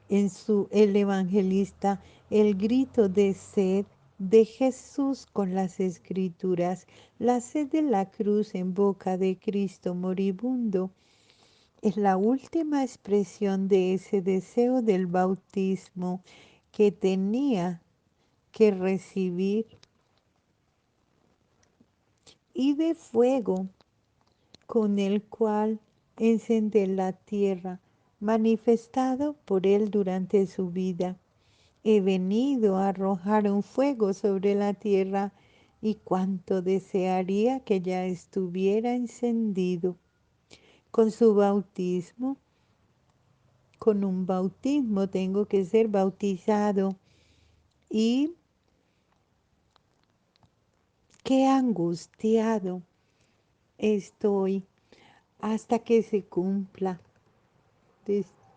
el evangelista el grito de sed de Jesús con las escrituras. La sed de la cruz en boca de Cristo moribundo es la última expresión de ese deseo del bautismo que tenía que recibir, y de fuego con el cual encender la tierra, manifestado por él durante su vida. He venido a arrojar un fuego sobre la tierra, y cuánto desearía que ya estuviera encendido. Con su bautismo, con un bautismo tengo que ser bautizado, y qué angustiado estoy hasta que se cumpla.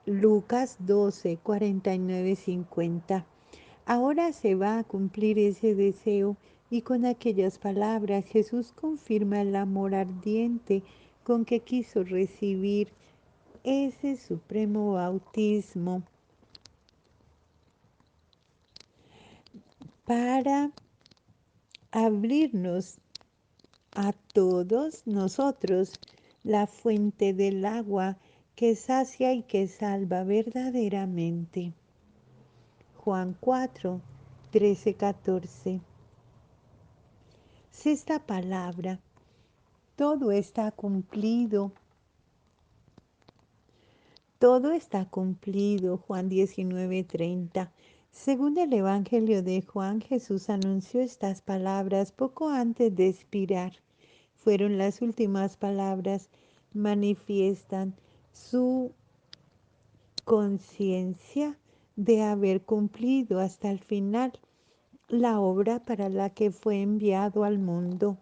Lucas 12, 49, 50. Ahora se va a cumplir ese deseo, y con aquellas palabras Jesús confirma el amor ardiente con que quiso recibir ese supremo bautismo para abrirnos a todos nosotros la fuente del agua que sacia y que salva verdaderamente. Juan 4, 13, 14. Sexta palabra, todo está cumplido. Todo está cumplido. Juan 19:30. Según el Evangelio de Juan, Jesús anunció estas palabras poco antes de expirar. Fueron las últimas palabras, manifiestan su conciencia de haber cumplido hasta el final la obra para la que fue enviado al mundo.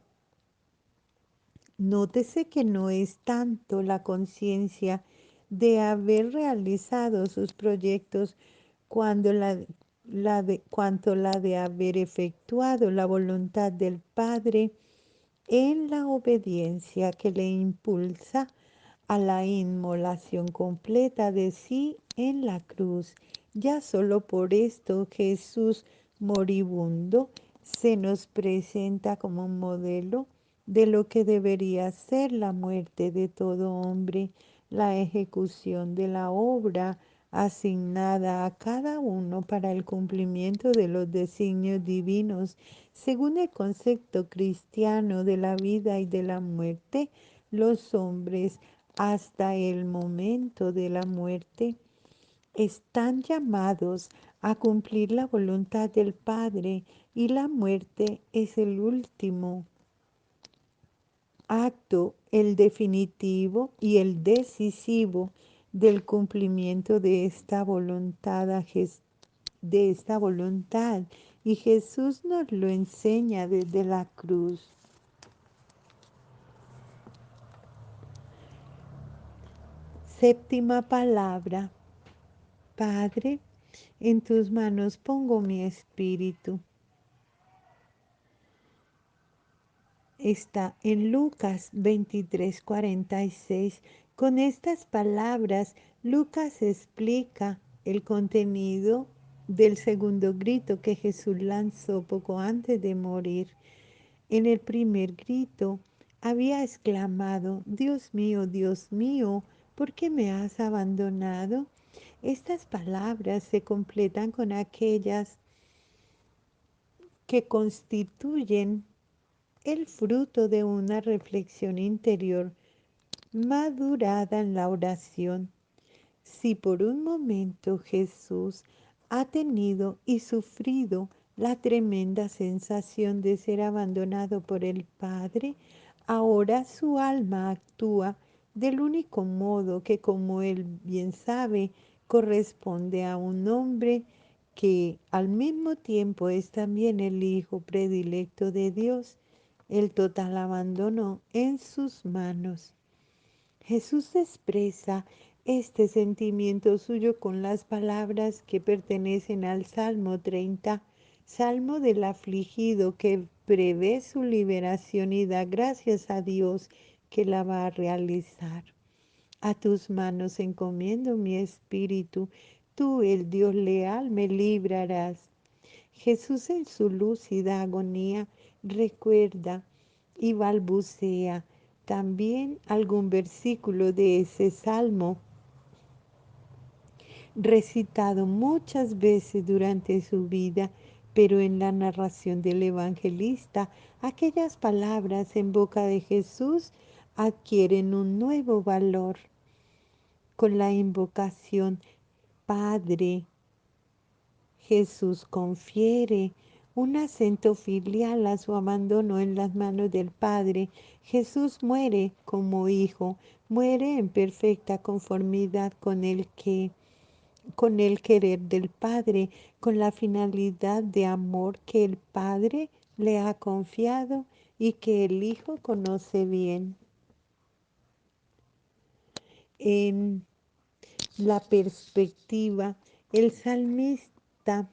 Nótese que no es tanto la conciencia de haber realizado sus proyectos cuanto la de haber efectuado la voluntad del Padre en la obediencia que le impulsa a la inmolación completa de sí en la cruz. Ya solo por esto Jesús moribundo se nos presenta como un modelo de lo que debería ser la muerte de todo hombre, la ejecución de la obra asignada a cada uno para el cumplimiento de los designios divinos. Según el concepto cristiano de la vida y de la muerte, los hombres hasta el momento de la muerte están llamados a cumplir la voluntad del Padre, y la muerte es el último acto, el definitivo y el decisivo del cumplimiento de esta voluntad, y Jesús nos lo enseña desde la cruz. Séptima palabra, Padre, en tus manos pongo mi espíritu. Está en Lucas 23:46. Con estas palabras, Lucas explica el contenido del segundo grito que Jesús lanzó poco antes de morir. En el primer grito había exclamado: Dios mío, ¿por qué me has abandonado? Estas palabras se completan con aquellas que constituyen el fruto de una reflexión interior madurada en la oración. Si por un momento Jesús ha tenido y sufrido la tremenda sensación de ser abandonado por el Padre, ahora su alma actúa del único modo que, como él bien sabe, corresponde a un hombre que al mismo tiempo es también el Hijo predilecto de Dios, el total abandono en sus manos. Jesús expresa este sentimiento suyo con las palabras que pertenecen al Salmo 30, Salmo del afligido que prevé su liberación y da gracias a Dios que la va a realizar. A tus manos encomiendo mi espíritu, tú, el Dios leal, me librarás. Jesús en su lúcida agonía recuerda y balbucea también algún versículo de ese salmo, recitado muchas veces durante su vida, pero en la narración del evangelista, aquellas palabras en boca de Jesús adquieren un nuevo valor con la invocación Padre. Jesús confiere un acento filial a su abandono en las manos del Padre. Jesús muere como hijo, muere en perfecta conformidad con el querer del Padre, con la finalidad de amor que el Padre le ha confiado y que el Hijo conoce bien. En la perspectiva el salmista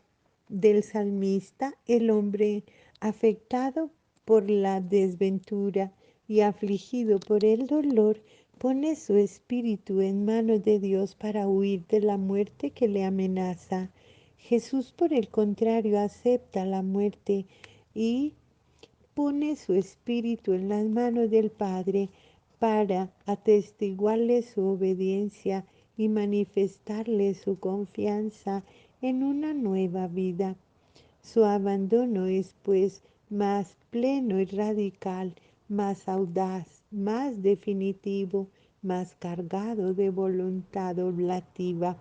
del salmista, el hombre afectado por la desventura y afligido por el dolor, pone su espíritu en manos de Dios para huir de la muerte que le amenaza. Jesús, por el contrario, acepta la muerte y pone su espíritu en las manos del Padre para atestiguarle su obediencia y manifestarle su confianza en una nueva vida. Su abandono es pues más pleno y radical, más audaz, más definitivo, más cargado de voluntad oblativa.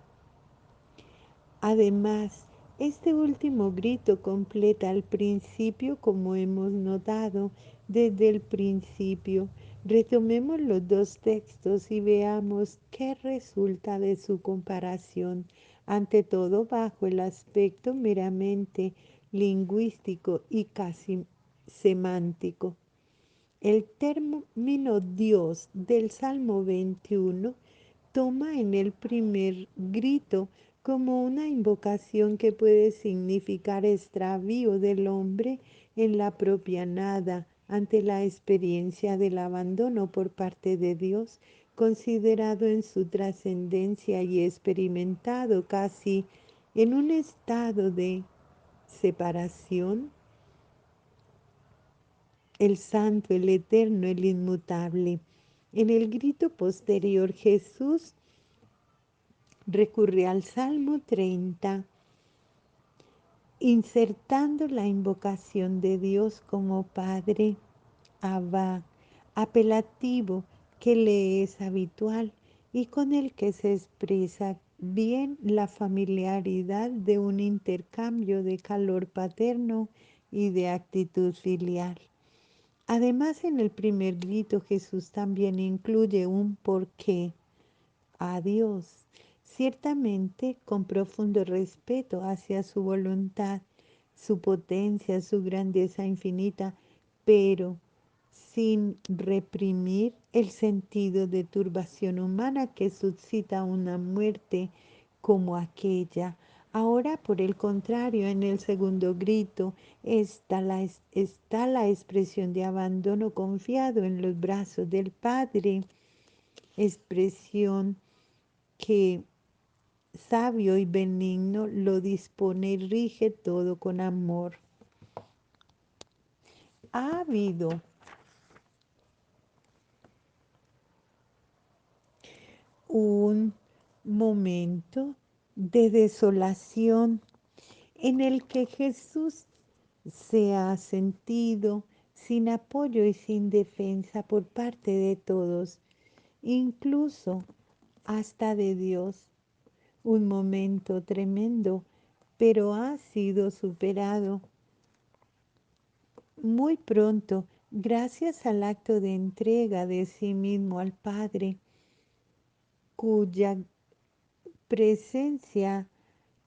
Además, este último grito completa el principio como hemos notado desde el principio. Retomemos los dos textos y veamos qué resulta de su comparación, ante todo bajo el aspecto meramente lingüístico y casi semántico. El término Dios del Salmo 21 toma en el primer grito como una invocación que puede significar extravío del hombre en la propia nada ante la experiencia del abandono por parte de Dios, considerado en su trascendencia y experimentado casi en un estado de separación, el santo, el eterno, el inmutable. En el grito posterior Jesús recurre al Salmo 30, insertando la invocación de Dios como Padre, Abba, apelativo que le es habitual y con el que se expresa bien la familiaridad de un intercambio de calor paterno y de actitud filial. Además, en el primer grito Jesús también incluye un porqué a Dios, ciertamente con profundo respeto hacia su voluntad, su potencia, su grandeza infinita, pero sin reprimir el sentido de turbación humana que suscita una muerte como aquella. Ahora, por el contrario, en el segundo grito está la expresión de abandono confiado en los brazos del Padre, expresión que sabio y benigno lo dispone y rige todo con amor. Ha habido un momento de desolación en el que Jesús se ha sentido sin apoyo y sin defensa por parte de todos, incluso hasta de Dios. Un momento tremendo, pero ha sido superado muy pronto gracias al acto de entrega de sí mismo al Padre, cuya presencia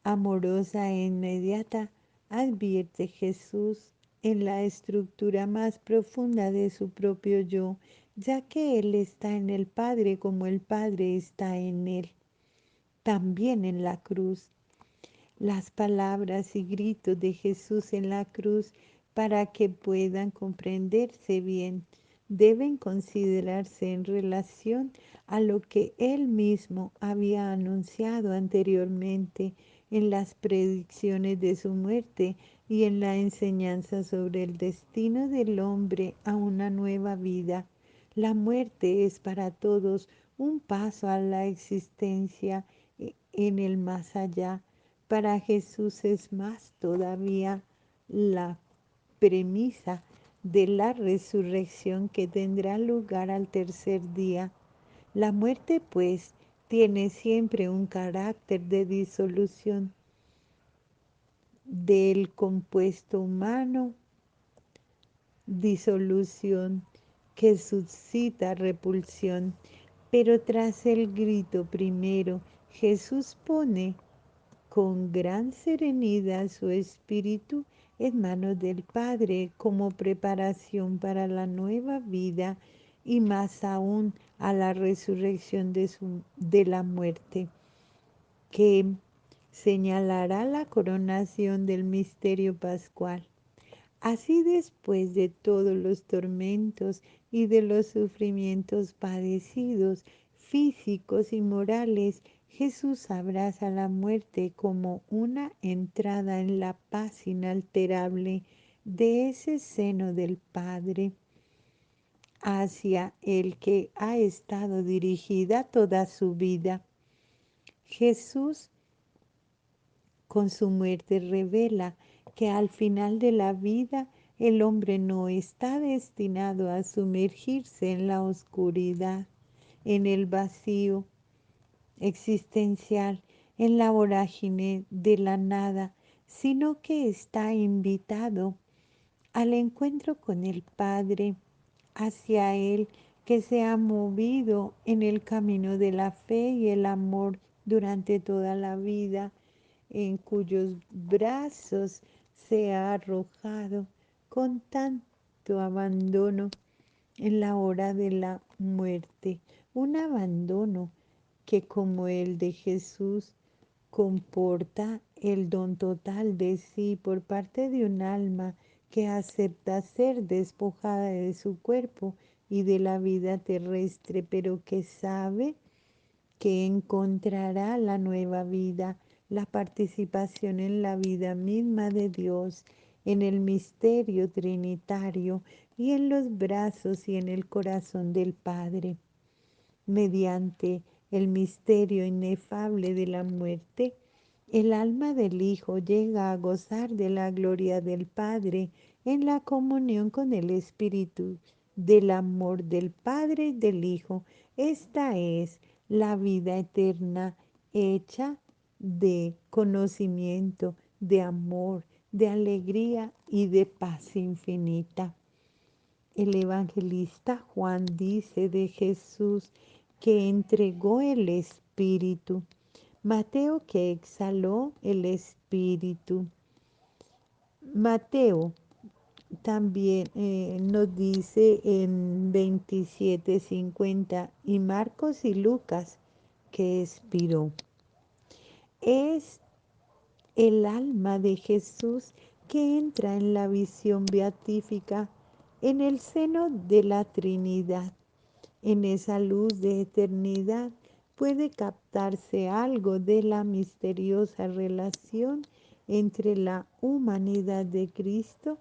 amorosa e inmediata advierte Jesús en la estructura más profunda de su propio yo, ya que Él está en el Padre como el Padre está en Él, también en la cruz. Las palabras y gritos de Jesús en la cruz, para que puedan comprenderse bien, deben considerarse en relación a lo que Él mismo había anunciado anteriormente en las predicciones de su muerte y en la enseñanza sobre el destino del hombre a una nueva vida. La muerte es para todos un paso a la existencia en el más allá. Para Jesús es más todavía la premisa de la resurrección que tendrá lugar al tercer día. La muerte, pues, tiene siempre un carácter de disolución del compuesto humano, disolución que suscita repulsión. Pero tras el grito primero, Jesús pone con gran serenidad su espíritu en manos del Padre como preparación para la nueva vida y más aún a la resurrección de la muerte, que señalará la coronación del misterio pascual. Así, después de todos los tormentos y de los sufrimientos padecidos, físicos y morales, Jesús abraza la muerte como una entrada en la paz inalterable de ese seno del Padre. hacia el que ha estado dirigida toda su vida. Jesús con su muerte revela que al final de la vida el hombre no está destinado a sumergirse en la oscuridad, en el vacío existencial, en la vorágine de la nada, sino que está invitado al encuentro con el Padre, hacia Él que se ha movido en el camino de la fe y el amor durante toda la vida, en cuyos brazos se ha arrojado con tanto abandono en la hora de la muerte, un abandono que como el de Jesús comporta el don total de sí por parte de un alma que acepta ser despojada de su cuerpo y de la vida terrestre, pero que sabe que encontrará la nueva vida, la participación en la vida misma de Dios, en el misterio trinitario y en los brazos y en el corazón del Padre. Mediante el misterio inefable de la muerte, el alma del Hijo llega a gozar de la gloria del Padre en la comunión con el Espíritu del amor del Padre y del Hijo. Esta es la vida eterna hecha de conocimiento, de amor, de alegría y de paz infinita. El evangelista Juan dice de Jesús que entregó el Espíritu. Mateo que exhaló el Espíritu. Mateo también nos dice en 27:50 y Marcos y Lucas que expiró. Es el alma de Jesús que entra en la visión beatífica en el seno de la Trinidad. En esa luz de eternidad puede captarse algo de la misteriosa relación entre la humanidad de Cristo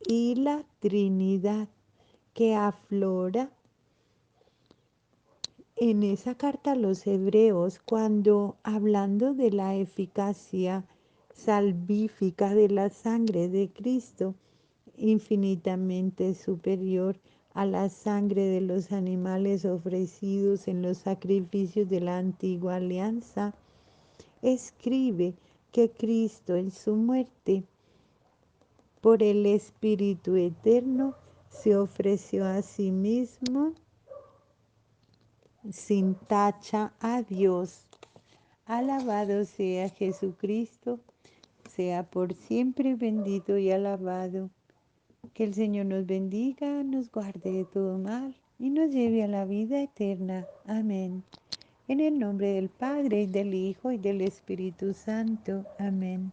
y la Trinidad que aflora en esa carta a los hebreos cuando hablando de la eficacia salvífica de la sangre de Cristo, infinitamente superior a la sangre de los animales ofrecidos en los sacrificios de la antigua alianza, escribe que Cristo en su muerte por el Espíritu Eterno se ofreció a sí mismo sin tacha a Dios. Alabado sea Jesucristo, sea por siempre bendito y alabado. Que el Señor nos bendiga, nos guarde de todo mal y nos lleve a la vida eterna. Amén. En el nombre del Padre, y del Hijo, y del Espíritu Santo. Amén.